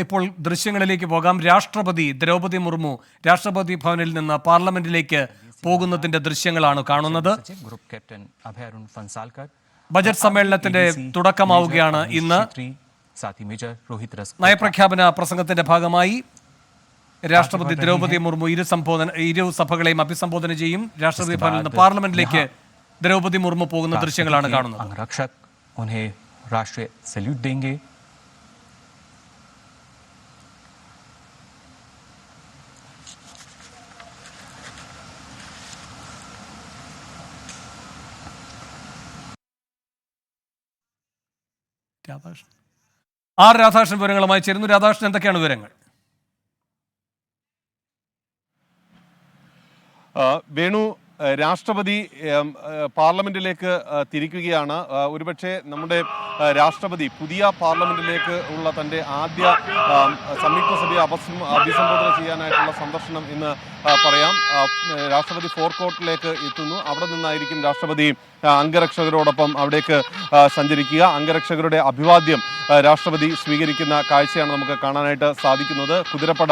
ഇപ്പോൾ ദൃശ്യങ്ങളിലേക്ക് പോകാം. രാഷ്ട്രപതി ദ്രൗപദി മുർമു രാഷ്ട്രപതി ഭവനിൽ നിന്ന് പാർലമെന്റിലേക്ക് പോകുന്നതിന്റെ ദൃശ്യങ്ങളാണ് കാണുന്നത്. ബജറ്റ് സമ്മേളനത്തിന്റെ തുടക്കമാവുകയാണ് ഇന്ന്. നയപ്രഖ്യാപന പ്രസംഗത്തിന്റെ ഭാഗമായി രാഷ്ട്രപതി ദ്രൗപദി മുർമു ഇരു സഭകളെയും അഭിസംബോധന ചെയ്യും. രാഷ്ട്രപതി ഭവനിൽ നിന്ന് പാർലമെന്റിലേക്ക് ദ്രൗപദി മുർമു പോകുന്ന ദൃശ്യങ്ങളാണ് കാണുന്നത്. രാധാകൃഷ്ണൻ വിവരങ്ങളുമായി ചേരുന്നു. രാധാകൃഷ്ണൻ, എന്തൊക്കെയാണ് വിവരങ്ങൾ? വേണു, രാഷ്ട്രപതി പാർലമെന്റിലേക്ക് തിരിക്കുകയാണ്. ഒരുപക്ഷെ നമ്മുടെ രാഷ്ട്രപതി പുതിയ പാർലമെന്റിലേക്ക് ഉള്ള തൻ്റെ ആദ്യ സംയുക്ത സഭയെ അഭിസംബോധന ചെയ്യാനായിട്ടുള്ള സന്ദർശനം ഇന്ന് പറയാം. രാഷ്ട്രപതി ഫോർകോർട്ടിലേക്ക് എത്തുന്നു. അവിടെ നിന്നായിരിക്കും രാഷ്ട്രപതി അംഗരക്ഷകരോടൊപ്പം അവിടേക്ക് സഞ്ചരിക്കുക. അംഗരക്ഷകരുടെ അഭിവാദ്യം രാഷ്ട്രപതി സ്വീകരിക്കുന്ന കാഴ്ചയാണ് നമുക്ക് കാണാനായിട്ട് സാധിക്കുന്നത്. കുതിരപ്പട,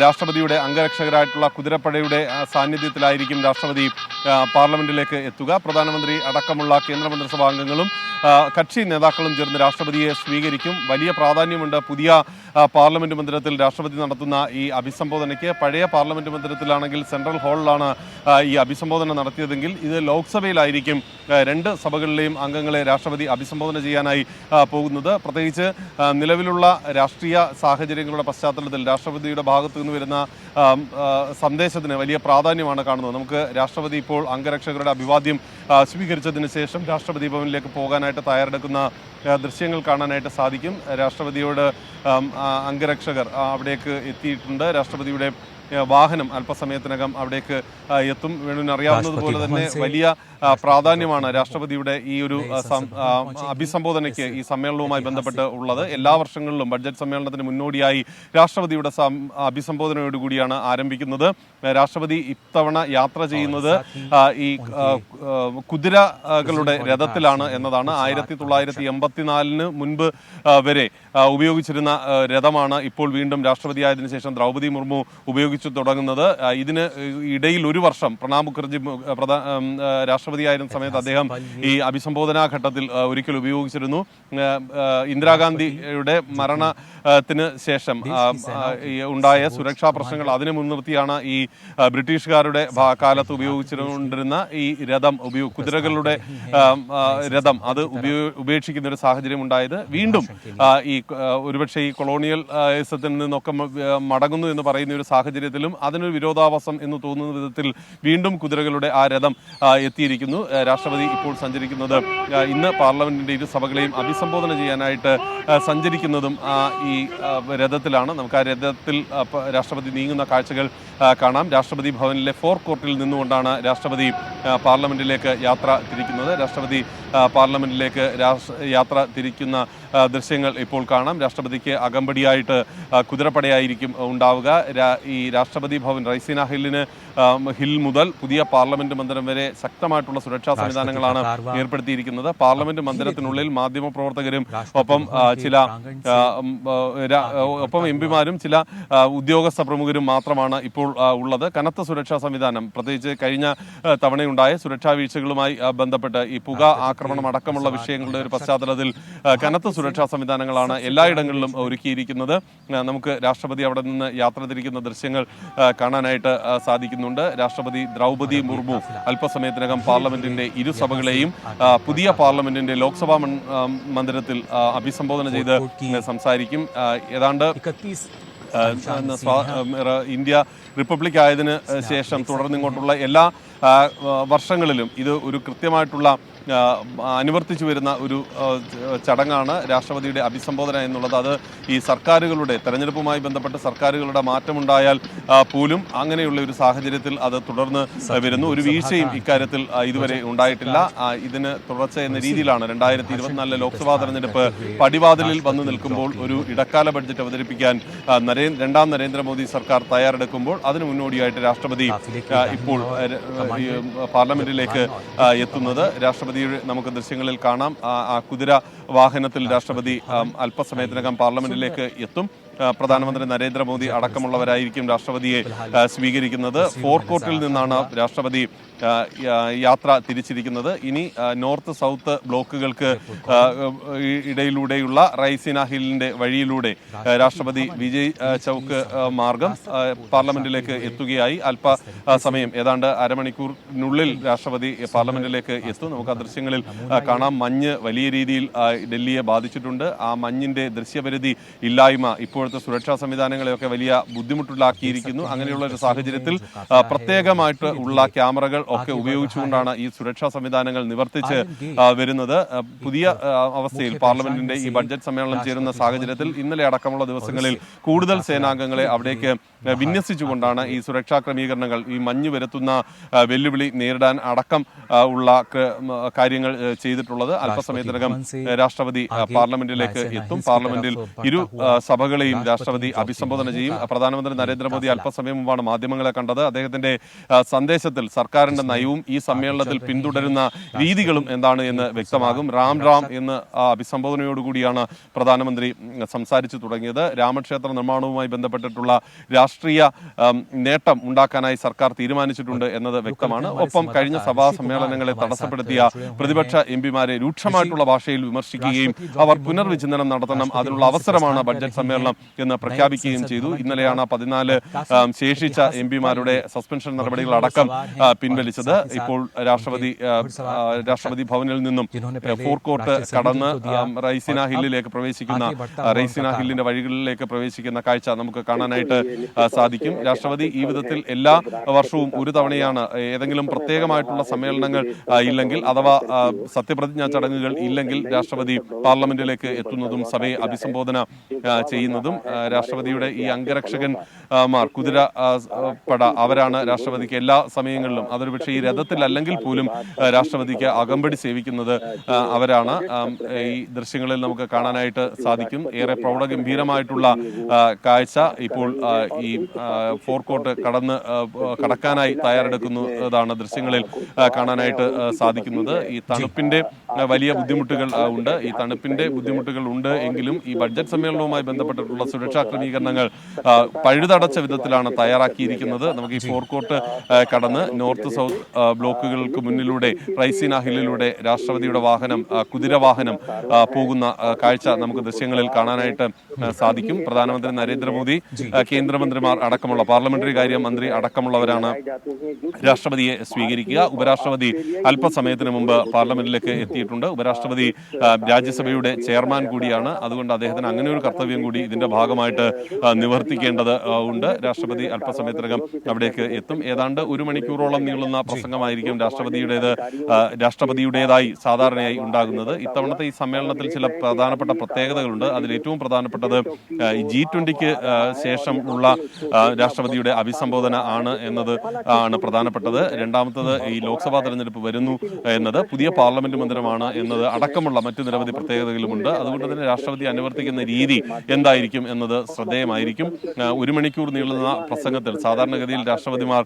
രാഷ്ട്രപതിയുടെ അംഗരക്ഷകരായിട്ടുള്ള കുതിരപ്പടയുടെ സാന്നിധ്യത്തിലായിരിക്കും രാഷ്ട്രപതി പാർലമെന്റിലേക്ക് എത്തുക. പ്രധാനമന്ത്രി അടക്കമുള്ള കേന്ദ്രമന്ത്രിസഭാ അംഗങ്ങളും കക്ഷി നേതാക്കളും ചേർന്ന് രാഷ്ട്രപതിയെ സ്വീകരിക്കും. വലിയ പ്രാധാന്യമുണ്ട് പുതിയ പാർലമെന്റ് മന്ദിരത്തിൽ രാഷ്ട്രപതി നടത്തുന്ന ഈ അഭിസംബോധനയ്ക്ക്. പഴയ പാർലമെന്റ് മന്ദിരത്തിലാണെങ്കിൽ സെൻട്രൽ ഹാളിലാണ് ഈ അഭിസംബോധന നടത്തിയതെങ്കിൽ ഇത് ലോക്സഭയിലായിരിക്കും രണ്ട് സഭകളിലെയും അംഗങ്ങളെ രാഷ്ട്രപതി അഭിസംബോധന ചെയ്യാനായി പോകുന്നത്. പ്രത്യേകിച്ച് നിലവിലുള്ള രാഷ്ട്രീയ സാഹചര്യങ്ങളുടെ പശ്ചാത്തലത്തിൽ രാഷ്ട്രപതിയുടെ ഭാഗത്തു നിന്ന് വരുന്ന സന്ദേശത്തിന് വലിയ പ്രാധാന്യമാണ് കാണുന്നത്. നമുക്ക് രാഷ്ട്രപതി ഇപ്പോൾ അംഗരക്ഷകരുടെ അഭിവാദ്യം സ്വീകരിച്ചതിന് ശേഷം രാഷ്ട്രപതി ഭവനിലേക്ക് പോകാനായിട്ട് തയ്യാറെടുക്കുന്ന ദൃശ്യങ്ങൾ കാണാനായിട്ട് സാധിക്കും. രാഷ്ട്രപതിയോട് അംഗരക്ഷകർ അവിടേക്ക് എത്തിയിട്ടുണ്ട്. രാഷ്ട്രപതിയുടെ വാഹനം അല്പസമയത്തിനകം അവിടേക്ക് എത്തും. വേണുവിന് അറിയാവുന്നതുപോലെ തന്നെ വലിയ പ്രാധാന്യമാണ് രാഷ്ട്രപതിയുടെ ഈ ഒരു അഭിസംബോധനയ്ക്ക് ഈ സമ്മേളനവുമായി ബന്ധപ്പെട്ട് ഉള്ളത്. എല്ലാ വർഷങ്ങളിലും ബഡ്ജറ്റ് സമ്മേളനത്തിന് മുന്നോടിയായി രാഷ്ട്രപതിയുടെ അഭിസംബോധനയോടുകൂടിയാണ് ആരംഭിക്കുന്നത്. രാഷ്ട്രപതി ഇത്തവണ യാത്ര ചെയ്യുന്നത് ഈ കുതിരകളുടെ രഥത്തിലാണ് എന്നതാണ്. 1984 മുൻപ് വരെ ഉപയോഗിച്ചിരുന്ന രഥമാണ് ഇപ്പോൾ വീണ്ടും രാഷ്ട്രപതിയായതിനു ശേഷം ദ്രൗപദി മുർമു ഉപയോഗിച്ചു തുടങ്ങുന്നത്. ഇതിന് ഇടയിൽ ഒരു വർഷം പ്രണബ് മുഖർജി രാഷ്ട്രപതിയായിരുന്ന സമയത്ത് അദ്ദേഹം ഈ അഭിസംബോധനാ ഘട്ടത്തിൽ ഒരിക്കൽ ഉപയോഗിച്ചിരുന്നു. ഇന്ദിരാഗാന്ധിയുടെ മരണത്തിന് ശേഷം ഉണ്ടായ സുരക്ഷാ പ്രശ്നങ്ങൾ അതിനെ മുൻനിർത്തിയാണ് ഈ ബ്രിട്ടീഷുകാരുടെ കാലത്ത് ഉപയോഗിച്ചുകൊണ്ടിരുന്ന ഈ രഥം കുതിരകളുടെ രഥം അത് ഉപേക്ഷിക്കുന്ന ഒരു സാഹചര്യം ഉണ്ടായത്. വീണ്ടും ഈ ഒരുപക്ഷെ ഈ കൊളോണിയലിസത്തിൽ നിന്നൊക്കെ മടങ്ങുന്നു എന്ന് പറയുന്ന ഒരു സാഹചര്യത്തിലും അതിനൊരു വിരോധാഭാസം എന്ന് തോന്നുന്ന വിധത്തിൽ വീണ്ടും കുതിരകളുടെ ആ രഥം എത്തിയിരിക്കുന്നു. രാഷ്ട്രപതി ഇപ്പോൾ സഞ്ചരിക്കുന്നത് ഇന്ന് പാർലമെന്റിന്റെ ഇരു സഭകളെയും അഭിസംബോധന ചെയ്യാനായിട്ട് സഞ്ചരിക്കുന്നതും ഈ രഥത്തിലാണ്. നമുക്ക് ആ രഥത്തിൽ രാഷ്ട്രപതി നീങ്ങുന്ന കാഴ്ചകൾ കാണാം. രാഷ്ട്രപതി ഭവനിലെ ഫോർകോർട്ടിൽ നിന്നുകൊണ്ടാണ് രാഷ്ട്രപതി പാർലമെന്റിലേക്ക് യാത്ര തിരിക്കുന്നത്. രാഷ്ട്രപതി പാർലമെന്റിലേക്ക് യാത്ര തിരിക്കുന്ന ദൃശ്യങ്ങൾ ഇപ്പോൾ കാണാം. രാഷ്ട്രപതിക്ക് അകമ്പടിയായിട്ട് കുതിരപ്പടയായിരിക്കും ഉണ്ടാവുക. ഈ രാഷ്ട്രപതി ഭവൻ റൈസീന ഹിൽ മുതൽ പുതിയ പാർലമെന്റ് മന്ദിരം വരെ ശക്തമായിട്ടുള്ള സുരക്ഷാ സംവിധാനങ്ങളാണ് ഏർപ്പെടുത്തിയിരിക്കുന്നത്. പാർലമെന്റ് മന്ദിരത്തിനുള്ളിൽ മാധ്യമപ്രവർത്തകരും ഒപ്പം എംപിമാരും ചില ഉദ്യോഗസ്ഥ പ്രമുഖരും മാത്രമാണ് ഇപ്പോൾ ഉള്ളത്. കനത്ത സുരക്ഷാ സംവിധാനം, പ്രത്യേകിച്ച് കഴിഞ്ഞ തവണയുണ്ടായ സുരക്ഷാ വീഴ്ചകളുമായി ബന്ധപ്പെട്ട് ഈ പുക ആക്രമണം അടക്കമുള്ള വിഷയങ്ങളുടെ ഒരു പശ്ചാത്തലത്തിൽ കനത്ത സുരക്ഷാ സംവിധാനങ്ങളാണ് എല്ലായിടങ്ങളിലും ഒരുക്കിയിരിക്കുന്നത്. നമുക്ക് രാഷ്ട്രപതി അവിടെ നിന്ന് യാത്ര തിരിക്കുന്ന ദൃശ്യങ്ങൾ കാണാനായിട്ട് സാധിക്കുന്നുണ്ട്. രാഷ്ട്രപതി ദ്രൗപദി മുർമു അല്പസമയത്തിനകം പാർലമെന്റിന്റെ ഇരുസഭകളെയും പുതിയ പാർലമെന്റിന്റെ ലോക്സഭാ മന്ദിരത്തിൽ അഭിസംബോധന ചെയ്ത് സംസാരിക്കും. ഏതാണ്ട് ഇന്ത്യ റിപ്പബ്ലിക് ആയതിനു ശേഷം തുടർന്നിങ്ങോട്ടുള്ള എല്ലാ വർഷങ്ങളിലും ഇത് ഒരു കൃത്യമായിട്ടുള്ള അനുവർത്തിച്ചു വരുന്ന ഒരു ചടങ്ങാണ് രാഷ്ട്രപതിയുടെ അഭിസംബോധന എന്നുള്ളത്. അത് ഈ സർക്കാരുകളുടെ തെരഞ്ഞെടുപ്പുമായി ബന്ധപ്പെട്ട് സർക്കാരുകളുടെ മാറ്റമുണ്ടായാൽ പോലും അങ്ങനെയുള്ള ഒരു സാഹചര്യത്തിൽ അത് തുടർന്ന് വരുന്നു. ഒരു വീഴ്ചയും ഇക്കാര്യത്തിൽ ഇതുവരെ ഉണ്ടായിട്ടില്ല. ഇതിന് തുടർച്ച എന്ന രീതിയിലാണ് 2024 ലോക്സഭാ തെരഞ്ഞെടുപ്പ് പടിവാതിലിൽ വന്നു നിൽക്കുമ്പോൾ ഒരു ഇടക്കാല ബഡ്ജറ്റ് അവതരിപ്പിക്കാൻ രണ്ടാം നരേന്ദ്രമോദി സർക്കാർ തയ്യാറെടുക്കുമ്പോൾ അതിനു മുന്നോടിയായിട്ട് രാഷ്ട്രപതി ഇപ്പോൾ പാർലമെന്റിലേക്ക് എത്തുന്നത്. രാഷ്ട്രപതി നമുക്ക് ദൃശ്യങ്ങളിൽ കാണാം. ആ കുതിര വാഹനത്തിൽ രാഷ്ട്രപതി അല്പസമയത്തിനകം പാർലമെന്റിലേക്ക് എത്തും. പ്രധാനമന്ത്രി നരേന്ദ്രമോദി അടക്കമുള്ളവരായിരിക്കും രാഷ്ട്രപതിയെ സ്വീകരിക്കുന്നത്. ഫോർകോർട്ടിൽ നിന്നാണ് രാഷ്ട്രപതി യാത്ര തിരിച്ചിരിക്കുന്നത്. ഇനി നോർത്ത് സൗത്ത് ബ്ലോക്കുകൾക്ക് ഇടയിലൂടെയുള്ള റൈസിന ഹില്ലിന്റെ വഴിയിലൂടെ രാഷ്ട്രപതി വിജയ് ചൗക്ക് മാർഗം പാർലമെന്റിലേക്ക് എത്തുകയായി. അല്പസമയം ഏതാണ്ട് അരമണിക്കൂറിനുള്ളിൽ രാഷ്ട്രപതി പാർലമെന്റിലേക്ക് എത്തും. നമുക്ക് ആ ദൃശ്യങ്ങളിൽ കാണാം. മഞ്ഞ് വലിയ രീതിയിൽ ഡൽഹിയെ ബാധിച്ചിട്ടുണ്ട്. ആ മഞ്ഞിന്റെ ദൃശ്യപരിധി ഇല്ലായ്മ ഇപ്പോഴത്തെ സുരക്ഷാ സംവിധാനങ്ങളെയൊക്കെ വലിയ ബുദ്ധിമുട്ടുണ്ടാക്കിയിരിക്കുന്നു. അങ്ങനെയുള്ള ഒരു സാഹചര്യത്തിൽ പ്രത്യേകമായിട്ട് ഉള്ള ക്യാമറകൾ ഒക്കെ ഉപയോഗിച്ചുകൊണ്ടാണ് ഈ സുരക്ഷാ സംവിധാനങ്ങൾ നിവർത്തിച്ച് വരുന്നത്. പുതിയ അവസ്ഥയിൽ പാർലമെന്റിന്റെ ഈ ബഡ്ജറ്റ് സമ്മേളനം ചേരുന്ന സാഹചര്യത്തിൽ ഇന്നലെ അടക്കമുള്ള ദിവസങ്ങളിൽ കൂടുതൽ സേനാംഗങ്ങളെ അവിടേക്ക് വിന്യസിച്ചുകൊണ്ടാണ് ഈ സുരക്ഷാ ക്രമീകരണങ്ങൾ, ഈ മഞ്ഞ് വരുത്തുന്ന വെല്ലുവിളി നേരിടാൻ അടക്കം ഉള്ള കാര്യങ്ങൾ ചെയ്തിട്ടുള്ളത്. അല്പസമയത്തിനകം രാഷ്ട്രപതി പാർലമെന്റിലേക്ക് എത്തും. പാർലമെന്റിൽ ഇരു സഭകളെയും രാഷ്ട്രപതി അഭിസംബോധന ചെയ്യും. പ്രധാനമന്ത്രി നരേന്ദ്രമോദി അല്പസമയം മുമ്പാണ് മാധ്യമങ്ങളെ കണ്ടത്. അദ്ദേഹത്തിന്റെ സന്ദേശത്തിൽ സർക്കാരിന്റെ നയവും ഈ സമ്മേളനത്തിൽ പിന്തുടരുന്ന രീതികളും എന്താണ് എന്ന് വ്യക്തമാകും. റാം റാം എന്ന് അഭിസംബോധനയോടുകൂടിയാണ് പ്രധാനമന്ത്രി സംസാരിച്ചു തുടങ്ങിയത്. രാമക്ഷേത്ര നിർമ്മാണവുമായി ബന്ധപ്പെട്ടിട്ടുള്ള രാഷ്ട്രീയ നേട്ടം ഉണ്ടാക്കാനായി സർക്കാർ തീരുമാനിച്ചിട്ടുണ്ട് എന്നത് വ്യക്തമാണ്. ഒപ്പം കഴിഞ്ഞ സഭാ സമ്മേളനങ്ങളെ തടസ്സപ്പെടുത്തിയ പ്രതിപക്ഷ എംപിമാരെ രൂക്ഷമായിട്ടുള്ള ഭാഷയിൽ വിമർശിക്കുകയും അവർ പുനർവിചിന്തനം നടത്തണം, അതിനുള്ള അവസരമാണ് ബഡ്ജറ്റ് സമ്മേളനം എന്ന് പ്രഖ്യാപിക്കുകയും ചെയ്തു. ഇന്നലെയാണ് 14 ശേഷിച്ച എംപിമാരുടെ സസ്പെൻഷൻ നടപടികളടക്കം പിൻവലിച്ചത്. ഇപ്പോൾ രാഷ്ട്രപതി ഭവനിൽ നിന്നും ഫോർകോർട്ട് കടന്ന് റൈസിന ഹില്ലിലേക്ക് പ്രവേശിക്കുന്ന റൈസിന ഹില്ലിന്റെ വഴികളിലേക്ക് പ്രവേശിക്കുന്ന കാഴ്ച നമുക്ക് കാണാനായിട്ട് സാധിക്കും. രാഷ്ട്രപതി ഈ വിധത്തിൽ എല്ലാ വർഷവും ഒരു തവണയാണ് ഏതെങ്കിലും പ്രത്യേകമായിട്ടുള്ള സമ്മേളനങ്ങൾ ഇല്ലെങ്കിൽ അഥവാ സത്യപ്രതിജ്ഞാ ചടങ്ങുകൾ ഇല്ലെങ്കിൽ രാഷ്ട്രപതി പാർലമെന്റിലേക്ക് എത്തുന്നതും സഭയെ അഭിസംബോധന ചെയ്യുന്നതും. രാഷ്ട്രപതിയുടെ ഈ അംഗരക്ഷകന്മാർ, കുതിര പട, അവരാണ് രാഷ്ട്രപതിക്ക് എല്ലാ സമയങ്ങളിലും, അതൊരു പക്ഷേ ഈ രഥത്തിൽ അല്ലെങ്കിൽ പോലും രാഷ്ട്രപതിക്ക് അകമ്പടി സേവിക്കുന്നത് അവരാണ്. ഈ ദൃശ്യങ്ങളിൽ നമുക്ക് കാണാനായിട്ട് സാധിക്കും. ഏറെ പ്രൗഢഗംഭീരമായിട്ടുള്ള കാഴ്ച. ഇപ്പോൾ ഈ ഫോർകോർട്ട് കടക്കാനായി തയ്യാറെടുക്കുന്നതാണ് ദൃശ്യങ്ങളിൽ കാണാനായിട്ട് സാധിക്കുന്നത്. ഈ തണുപ്പിന്റെ വലിയ ബുദ്ധിമുട്ടുകൾ ഉണ്ട്. ഈ തണുപ്പിന്റെ ബുദ്ധിമുട്ടുകൾ ഉണ്ട് എങ്കിലും ഈ ബഡ്ജറ്റ് സമ്മേളനവുമായി ബന്ധപ്പെട്ടിട്ടുള്ള സുരക്ഷാ ക്രമീകരണങ്ങൾ പഴുതടച്ച വിധത്തിലാണ് തയ്യാറാക്കിയിരിക്കുന്നത്. നമുക്ക് ഈ ഫോർകോർട്ട് കടന്ന് നോർത്ത് സൗത്ത് ബ്ലോക്കുകൾക്ക് മുന്നിലൂടെ റൈസിന ഹില്ലിലൂടെ രാഷ്ട്രപതിയുടെ വാഹനം, കുതിരവാഹനം പോകുന്ന കാഴ്ച നമുക്ക് ദൃശ്യങ്ങളിൽ കാണാനായിട്ട് സാധിക്കും. പ്രധാനമന്ത്രി നരേന്ദ്രമോദി, കേന്ദ്രമന്ത്രിമാർ അടക്കമുള്ള പാർലമെന്ററി കാര്യ മന്ത്രി അടക്കമുള്ളവരാണ് രാഷ്ട്രപതിയെ സ്വീകരിക്കുക. ഉപരാഷ്ട്രപതി അല്പസമയത്തിന് മുമ്പ് പാർലമെന്റിലേക്ക് എത്തിയിട്ടുണ്ട്. ഉപരാഷ്ട്രപതി രാജ്യസഭയുടെ ചെയർമാൻ കൂടിയാണ്. അതുകൊണ്ട് അദ്ദേഹത്തിന് അങ്ങനെ ഒരു കർത്തവ്യം കൂടി ഇതിന്റെ ഭാഗമായിട്ട് നിവർത്തിക്കേണ്ടത് ഉണ്ട്. രാഷ്ട്രപതി അല്പസമയത്തിനകം അവിടേക്ക് എത്തും. ഏതാണ്ട് 1 മണിക്കൂറോളം നീളുന്ന പ്രസംഗമായിരിക്കും രാഷ്ട്രപതിയുടേതായി സാധാരണയായി ഉണ്ടാകുന്നത്. ഇത്തവണത്തെ ഈ സമ്മേളനത്തിൽ ചില പ്രധാനപ്പെട്ട പ്രത്യേകതകളുണ്ട്. അതിൽ ഏറ്റവും പ്രധാനപ്പെട്ടത് G20 ശേഷം ഉള്ള രാഷ്ട്രപതിയുടെ അഭിസംബോധന ആണ് എന്നത് ആണ് പ്രധാനപ്പെട്ടത്. രണ്ടാമത്തത് ഈ ലോക്സഭാ തെരഞ്ഞെടുപ്പ് വരുന്നു എന്നത്, പുതിയ പാർലമെന്റ് മന്ദിരമാണ് എന്നത് അടക്കമുള്ള മറ്റു നിരവധി പ്രത്യേകതകളുമുണ്ട്. അതുകൊണ്ട് തന്നെ രാഷ്ട്രപതി അനുവർത്തിക്കുന്ന രീതി എന്തായിരിക്കും എന്നത് ശ്രദ്ധേയമായിരിക്കും. 1 മണിക്കൂർ നീളുന്ന പ്രസംഗത്തിൽ സാധാരണഗതിയിൽ രാഷ്ട്രപതിമാർ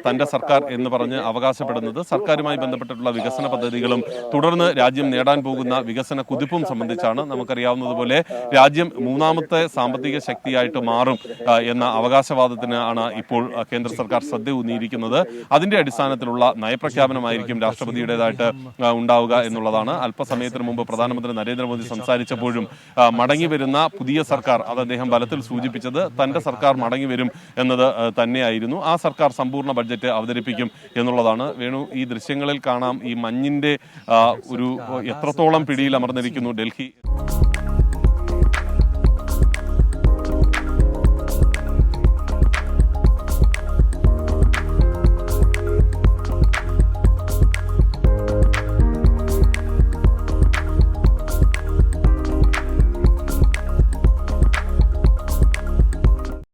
തന്റെ സർക്കാർ എന്ന് പറഞ്ഞ് അവകാശപ്പെടുന്നത് സർക്കാരുമായി ബന്ധപ്പെട്ടിട്ടുള്ള വികസന പദ്ധതികളും തുടർന്ന് രാജ്യം നേടാൻ പോകുന്ന വികസന കുതിപ്പും സംബന്ധിച്ചാണ്. നമുക്കറിയാവുന്നതുപോലെ രാജ്യം 3ാമത്തെ സാമ്പത്തിക ശക്തിയായിട്ട് മാറും എന്ന അവകാശവാദത്തിന് ആണ് ഇപ്പോൾ കേന്ദ്ര സർക്കാർ ശ്രദ്ധ ഊന്നിയിരിക്കുന്നത്. അതിന്റെ അടിസ്ഥാനത്തിലുള്ള നയപ്രഖ്യാപനമായിരിക്കും രാഷ്ട്രപതിയുടേതായിട്ട് ഉണ്ടാവുക എന്നുള്ളതാണ്. അല്പസമയത്തിന് മുമ്പ് പ്രധാനമന്ത്രി നരേന്ദ്രമോദി സംസാരിച്ചപ്പോഴും മടങ്ങി വരുന്ന പുതിയ സർക്കാർ, അത് അദ്ദേഹം ബലത്തിൽ സൂചിപ്പിച്ചത് തന്റെ സർക്കാർ മടങ്ങി വരും എന്നത് തന്നെയായിരുന്നു. ആ സർക്കാർ സമ്പൂർണ്ണ ബഡ്ജറ്റ് അവതരിപ്പിക്കും എന്നുള്ളതാണ്. വേണു, ഈ ദൃശ്യങ്ങളിൽ കാണാം ഈ മഞ്ഞിന്റെ ഒരു എത്രത്തോളം പിടിയിൽ അമർന്നിരിക്കുന്നു ഡൽഹി.